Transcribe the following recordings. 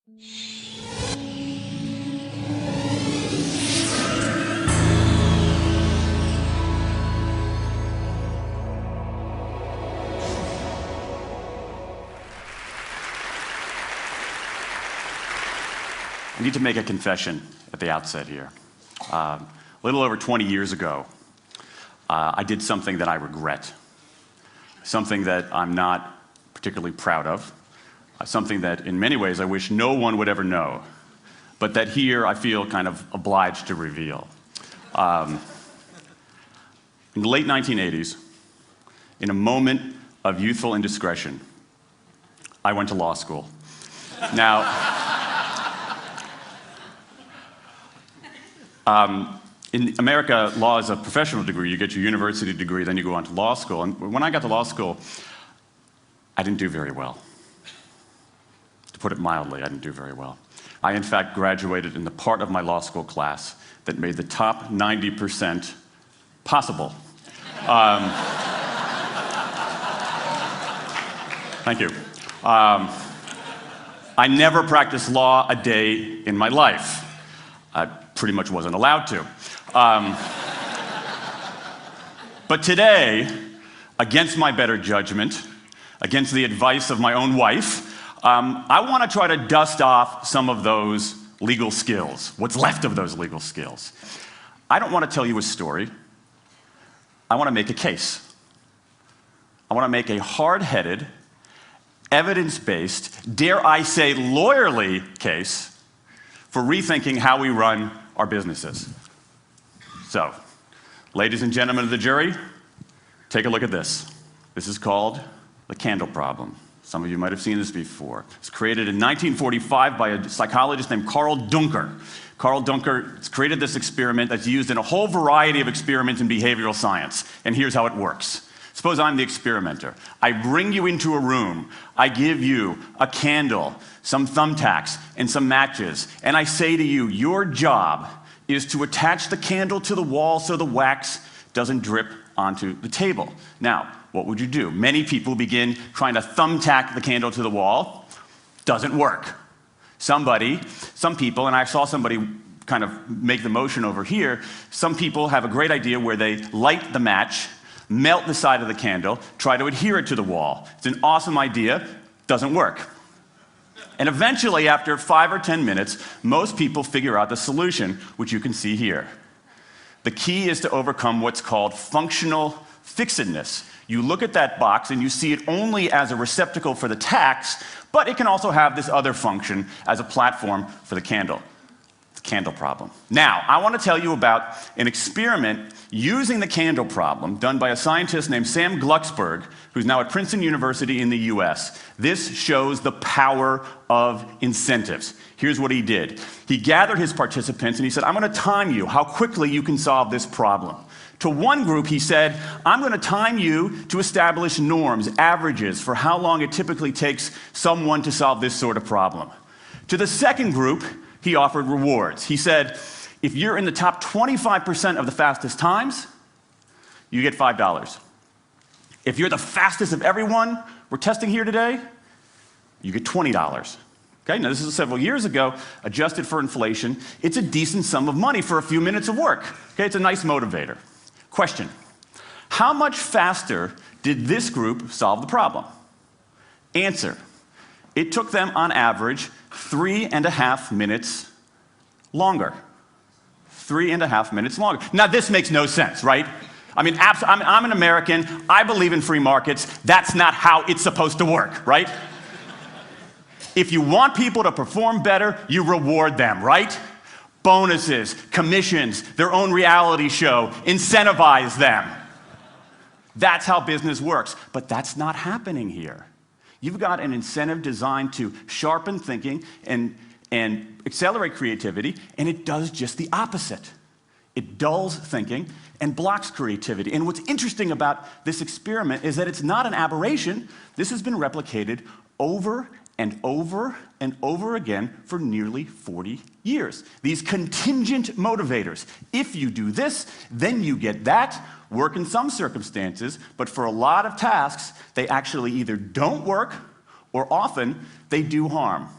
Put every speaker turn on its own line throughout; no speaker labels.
I need to make a confession at the outset here. A little over 20 years ago, I did something that I regret, something that I'm not particularly proud of, something that in many ways I wish no one would ever know, but that here I feel kind of obliged to reveal. In the late 1980s, in a moment of youthful indiscretion, I went to law school. Now, in America, law is a professional degree. You get your university degree, then you go on to law school. And when I got to law school, I didn't do very well. To put it mildly, I didn't do very well. I, in fact, graduated in the part of my law school class that made the top 90% possible. Thank you. I never practiced law a day in my life. I pretty much wasn't allowed to. But today, against my better judgment, against the advice of my own wife, I want to try to dust off some of those legal skills, what's left of those legal skills. I don't want to tell you a story. I want to make a case. I want to make a hard-headed, evidence-based, dare I say lawyerly case for rethinking how we run our businesses. So, ladies and gentlemen of the jury, take a look at this. This is called the candle problem. Some of you might have seen this before. It's created in 1945 by a psychologist named Carl Duncker. Carl Duncker created this experiment that's used in a whole variety of experiments in behavioral science. And here's how it works. Suppose I'm the experimenter. I bring you into a room. I give you a candle, some thumbtacks, and some matches. And I say to you, your job is to attach the candle to the wall so the wax doesn't drip onto the table. Now, what would you do? Many people begin trying to thumbtack the candle to the wall. Doesn't work. Some people, and I saw somebody kind of make the motion over here, some people have a great idea where they light the match, melt the side of the candle, try to adhere it to the wall. It's an awesome idea, doesn't work. And eventually, after 5 or 10 minutes, most people figure out the solution, which you can see here. The key is to overcome what's called functional fixedness. You look at that box and you see it only as a receptacle for the tacks, but it can also have this other function as a platform for the candle. The candle problem. Now, I want to tell you about an experiment using the candle problem done by a scientist named Sam Glucksberg, who's now at Princeton University in the US. This shows the power of incentives. Here's what he did. He gathered his participants and he said, I'm going to time you how quickly you can solve this problem. To one group, he said, I'm going to time you to establish norms, averages, for how long it typically takes someone to solve this sort of problem. To the second group, he offered rewards. He said, if you're in the top 25% of the fastest times, you get $5. If you're the fastest of everyone we're testing here today, you get $20. Okay, now this is several years ago, adjusted for inflation. It's a decent sum of money for a few minutes of work. Okay, it's a nice motivator. Question, how much faster did this group solve the problem? Answer, it took them on average 3.5 minutes longer. 3.5 minutes longer. Now this makes no sense, right? I mean, I'm an American, I believe in free markets, that's not how it's supposed to work, right? If you want people to perform better, you reward them, right? Bonuses, commissions, their own reality show, incentivize them. That's how business works, but that's not happening here. You've got an incentive designed to sharpen thinking and accelerate creativity, and it does just the opposite. It dulls thinking and blocks creativity. And what's interesting about this experiment is that it's not an aberration. This has been replicated over and over and over again for nearly 40 years. These contingent motivators. If you do this, then you get that. Work in some circumstances, but for a lot of tasks, they actually either don't work or often they do harm.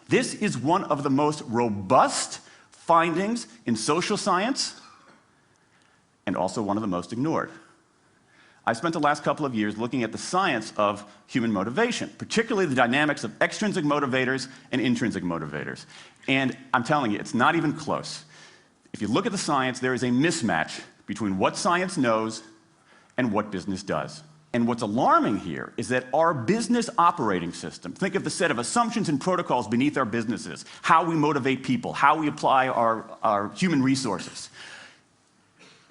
This is one of the most robust findings in social science and also one of the most ignored. I spent the last couple of years looking at the science of human motivation, particularly the dynamics of extrinsic motivators and intrinsic motivators. And I'm telling you, it's not even close. If you look at the science, there is a mismatch between what science knows and what business does. And what's alarming here is that our business operating system, think of the set of assumptions and protocols beneath our businesses, how we motivate people, how we apply our human resources.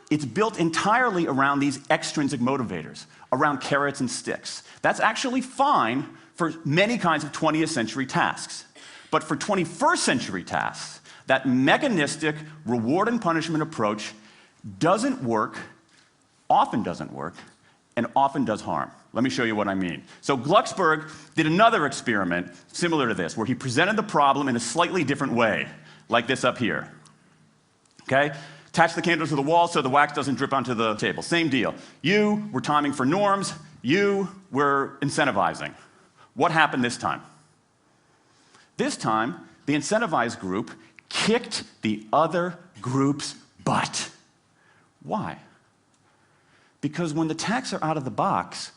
It's built entirely around these extrinsic motivators, around carrots and sticks. That's actually fine for many kinds of 20th century tasks. But for 21st century tasks, that mechanistic reward and punishment approach doesn't work, often doesn't work, and often does harm. Let me show you what I mean. So Glucksberg did another experiment similar to this, where he presented the problem in a slightly different way, like this up here. Okay? Attach the candle to the wall so the wax doesn't drip onto the table. Same deal. You were timing for norms. You were incentivizing. What happened this time? This time, the incentivized group kicked the other group's butt. Why? Because when the tasks are out of the box,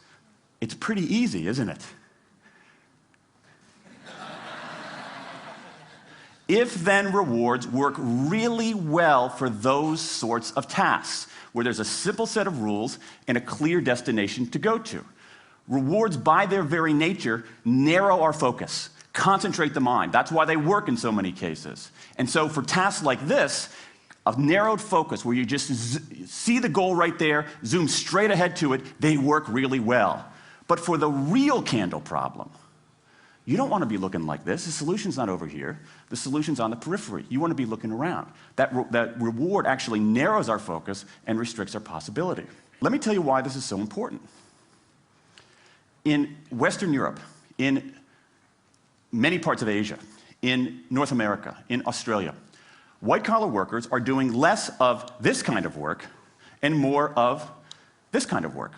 it's pretty easy, isn't it? If-then rewards work really well for those sorts of tasks, where there's a simple set of rules and a clear destination to go to. Rewards, by their very nature, narrow our focus, concentrate the mind. That's why they work in so many cases. And so for tasks like this, a narrowed focus where you just see the goal right there, zoom straight ahead to it, they work really well. But for the real candle problem, you don't want to be looking like this. The solution's not over here. The solution's on the periphery. You want to be looking around. That reward actually narrows our focus and restricts our possibility. Let me tell you why this is so important. In Western Europe, in many parts of Asia, in North America, in Australia, white-collar workers are doing less of this kind of work and more of this kind of work.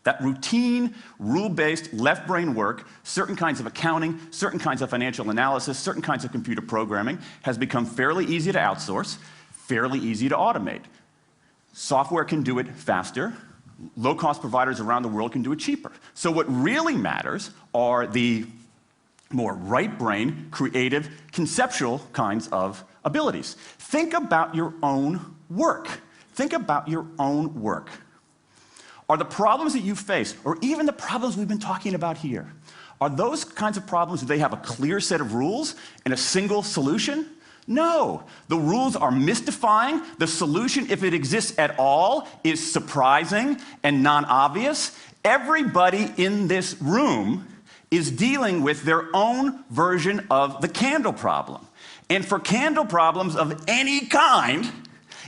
That routine, rule-based, left-brain work, certain kinds of accounting, certain kinds of financial analysis, certain kinds of computer programming, has become fairly easy to outsource, fairly easy to automate. Software can do it faster. Low-cost providers around the world can do it cheaper. So what really matters are the more right-brain, creative, conceptual kinds of abilities. Think about your own work. Think about your own work. Are the problems that you face, or even the problems we've been talking about here, are those kinds of problems, do they have a clear set of rules and a single solution? No. The rules are mystifying. The solution, if it exists at all, is surprising and non-obvious. Everybody in this room is dealing with their own version of the candle problem. And for candle problems of any kind,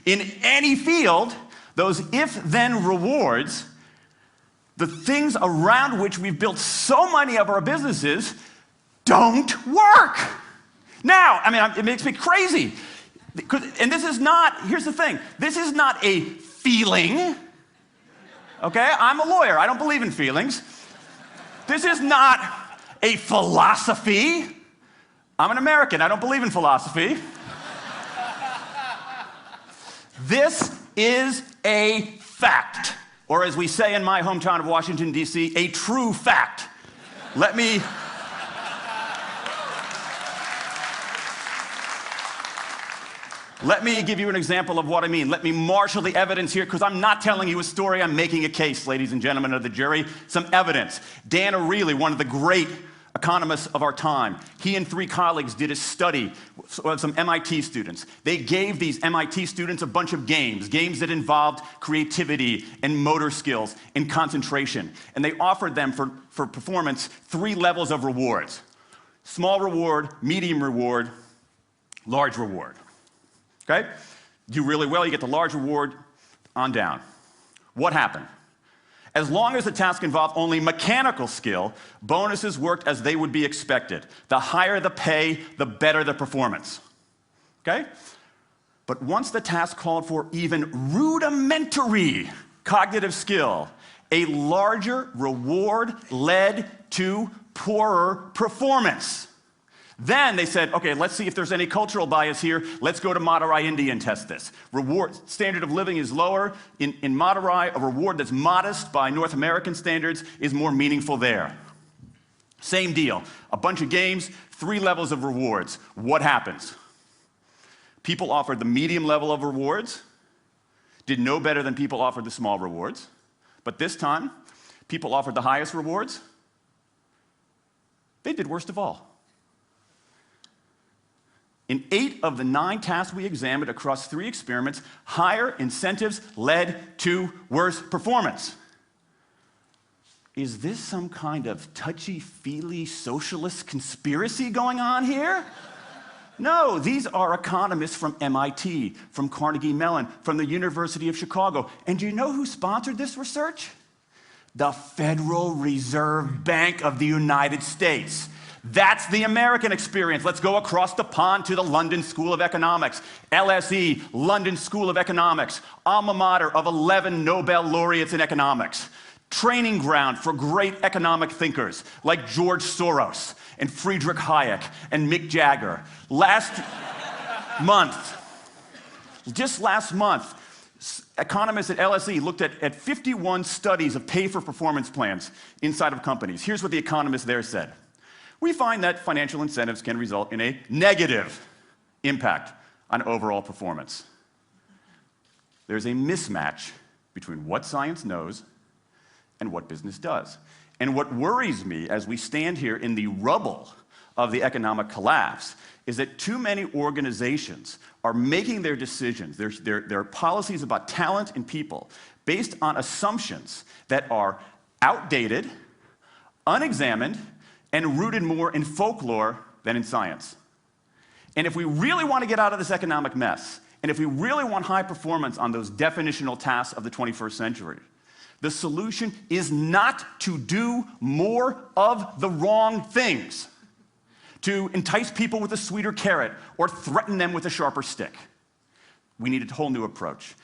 in any field, those if-then rewards, the things around which we've built so many of our businesses, don't work. Now, I mean, it makes me crazy. And this is not, here's the thing, this is not a feeling. Okay, I'm a lawyer, I don't believe in feelings. This is not a philosophy. I'm an American, I don't believe in philosophy. This is a fact, or as we say in my hometown of Washington, D.C., a true fact. Let me give you an example of what I mean. Let me marshal the evidence here, because I'm not telling you a story, I'm making a case, ladies and gentlemen of the jury. Some evidence. Dan Ariely, one of the great economists of our time, he and 3 colleagues did a study of some MIT students. They gave these MIT students a bunch of games that involved creativity and motor skills and concentration. And they offered them for performance 3 levels of rewards. Small reward, medium reward, large reward. Okay? Do really well, you get the large reward, on down. What happened? As long as the task involved only mechanical skill, bonuses worked as they would be expected. The higher the pay, the better the performance. Okay? But once the task called for even rudimentary cognitive skill, a larger reward led to poorer performance. Then they said, okay, let's see if there's any cultural bias here. Let's go to Madurai, India and test this. Standard of living is lower. In Madurai, a reward that's modest by North American standards is more meaningful there. Same deal. A bunch of games, 3 levels of rewards. What happens? People offered the medium level of rewards, did no better than people offered the small rewards. But this time, people offered the highest rewards. They did worst of all. In 8 of the 9 tasks we examined across 3 experiments, higher incentives led to worse performance. Is this some kind of touchy-feely socialist conspiracy going on here? No, these are economists from MIT, from Carnegie Mellon, from the University of Chicago. And do you know who sponsored this research? The Federal Reserve Bank of the United States. That's the American experience. Let's go across the pond to the London School of Economics. LSE, London School of Economics, alma mater of 11 Nobel laureates in economics. Training ground for great economic thinkers like George Soros and Friedrich Hayek and Mick Jagger. Just last month, economists at LSE looked at 51 studies of pay-for-performance plans inside of companies. Here's what the economists there said. We find that financial incentives can result in a negative impact on overall performance. There's a mismatch between what science knows and what business does. And what worries me as we stand here in the rubble of the economic collapse is that too many organizations are making their decisions, their policies about talent and people, based on assumptions that are outdated, unexamined, and rooted more in folklore than in science. And if we really want to get out of this economic mess, and if we really want high performance on those definitional tasks of the 21st century, the solution is not to do more of the wrong things, to entice people with a sweeter carrot or threaten them with a sharper stick. We need a whole new approach.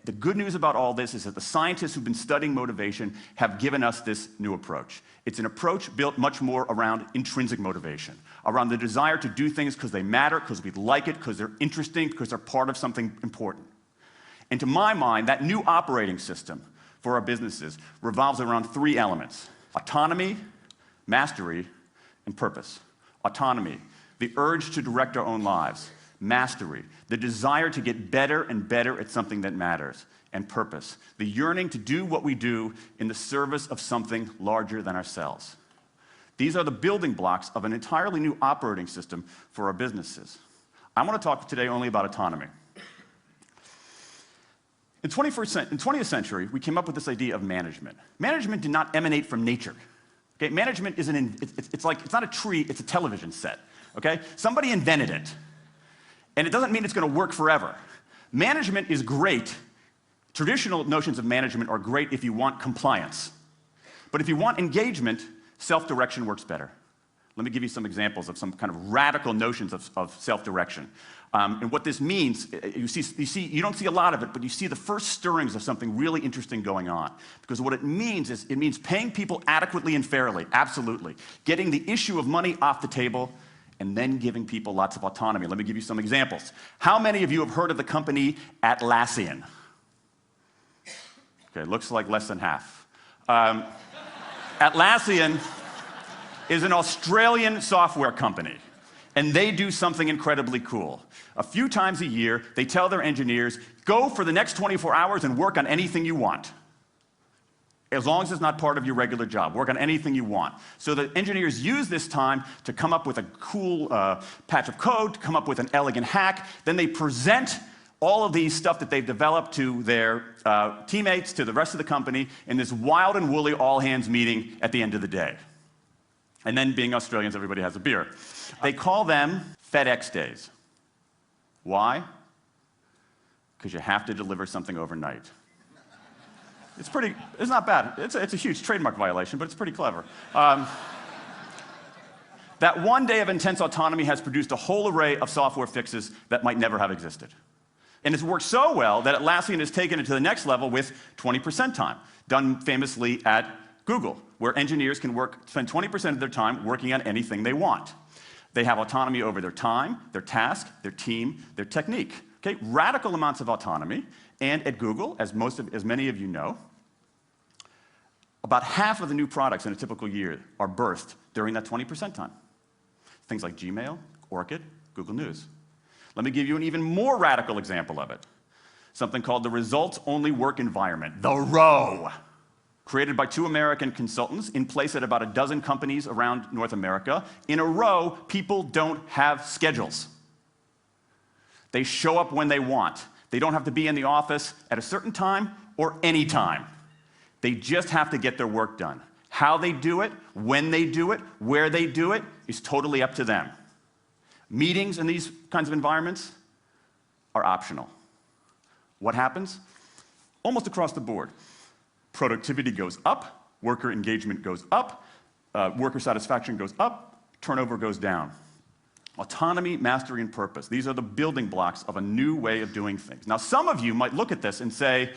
The good news about all this is that the scientists who've been studying motivation have given us this new approach. It's an approach built much more around intrinsic motivation, around the desire to do things because they matter, because we like it, because they're interesting, because they're part of something important. And to my mind, that new operating system for our businesses revolves around 3 elements: autonomy, mastery, and purpose. Autonomy, the urge to direct our own lives. Mastery, the desire to get better and better at something that matters. And purpose, the yearning to do what we do in the service of something larger than ourselves. These are the building blocks of an entirely new operating system for our businesses. I want to talk today only about autonomy. In 20th century, we came up with this idea of management. Management did not emanate from nature. Okay? Management isn't, it's not a tree, it's a television set. Okay? Somebody invented it. And it doesn't mean it's going to work forever. Management is great. Traditional notions of management are great if you want compliance. But if you want engagement, self-direction works better. Let me give you some examples of some kind of radical notions of self-direction. And what this means, you don't see a lot of it, but you see the first stirrings of something really interesting going on. Because what it means is, it means paying people adequately and fairly, absolutely. Getting the issue of money off the table, and then giving people lots of autonomy. Let me give you some examples. How many of you have heard of the company Atlassian? Okay, looks like less than half. Atlassian is an Australian software company, and they do something incredibly cool. A few times a year, they tell their engineers, go for the next 24 hours and work on anything you want. As long as it's not part of your regular job, work on anything you want. So the engineers use this time to come up with a cool patch of code, to come up with an elegant hack. Then they present all of these stuff that they've developed to their teammates, to the rest of the company, in this wild and woolly all-hands meeting at the end of the day. And then, being Australians, everybody has a beer. They call them FedEx days. Why? Because you have to deliver something overnight. It's not bad. It's a huge trademark violation, but it's pretty clever. That one day of intense autonomy has produced a whole array of software fixes that might never have existed. And it's worked so well that Atlassian has taken it to the next level with 20% time, done famously at Google, where engineers can spend 20% of their time working on anything they want. They have autonomy over their time, their task, their team, their technique. Okay? Radical amounts of autonomy. And at Google, as many of you know, about half of the new products in a typical year are birthed during that 20% time. Things like Gmail, Orchid, Google News. Let me give you an even more radical example of it. Something called the results-only work environment, the ROW, created by 2 American consultants in place at about a dozen companies around North America. In a row, people don't have schedules. They show up when they want. They don't have to be in the office at a certain time or any time. They just have to get their work done. How they do it, when they do it, where they do it, is totally up to them. Meetings in these kinds of environments are optional. What happens? Almost across the board. Productivity goes up, worker engagement goes up, worker satisfaction goes up, turnover goes down. Autonomy, mastery, and purpose. These are the building blocks of a new way of doing things. Now, some of you might look at this and say,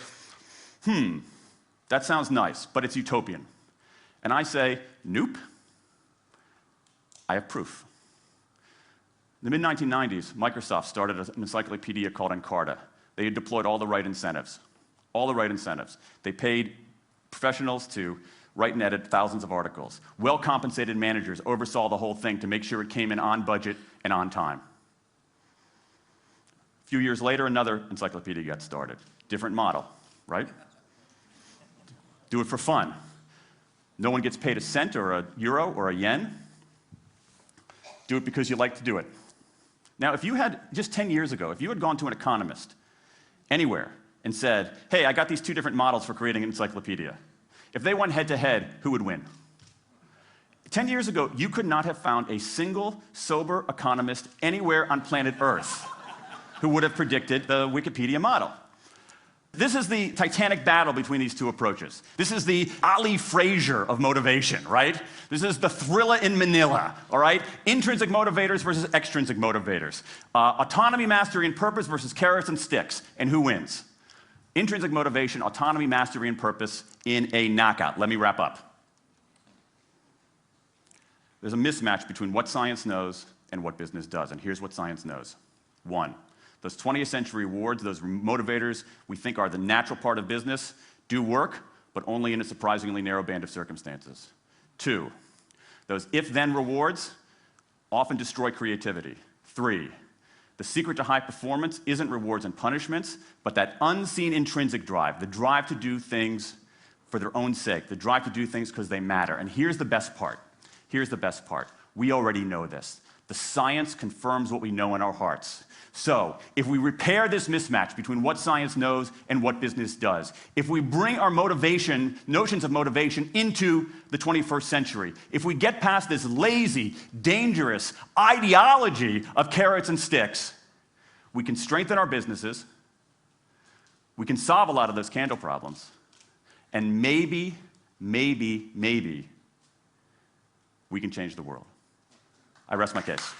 that sounds nice, but it's utopian. And I say, nope. I have proof. In the mid-1990s, Microsoft started an encyclopedia called Encarta. They had deployed all the right incentives. All the right incentives. They paid professionals to write and edit thousands of articles. Well-compensated managers oversaw the whole thing to make sure it came in on budget and on time. A few years later, another encyclopedia got started. Different model, right? Do it for fun. No one gets paid a cent or a euro or a yen. Do it because you like to do it. Now, if you had, just 10 years ago, if you had gone to an economist anywhere and said, hey, I got these 2 different models for creating an encyclopedia. If they went head-to-head, who would win? 10 years ago, you could not have found a single sober economist anywhere on planet Earth who would have predicted the Wikipedia model. This is the titanic battle between these 2 approaches. This is the Ali Frazier of motivation, right? This is the thriller in Manila, all right? Intrinsic motivators versus extrinsic motivators. Autonomy, mastery, and purpose versus carrots and sticks. And who wins? Intrinsic motivation, autonomy, mastery, and purpose in a knockout. Let me wrap up. There's a mismatch between what science knows and what business does. And here's what science knows. 1. Those 20th century rewards, those motivators we think are the natural part of business, do work, but only in a surprisingly narrow band of circumstances. 2, those if-then rewards often destroy creativity. 3, the secret to high performance isn't rewards and punishments, but that unseen intrinsic drive, the drive to do things for their own sake, the drive to do things because they matter. And here's the best part. Here's the best part. We already know this. The science confirms what we know in our hearts. So, if we repair this mismatch between what science knows and what business does, if we bring our motivation, notions of motivation into the 21st century, if we get past this lazy, dangerous ideology of carrots and sticks, we can strengthen our businesses, we can solve a lot of those candle problems, and maybe, we can change the world. I rest my case.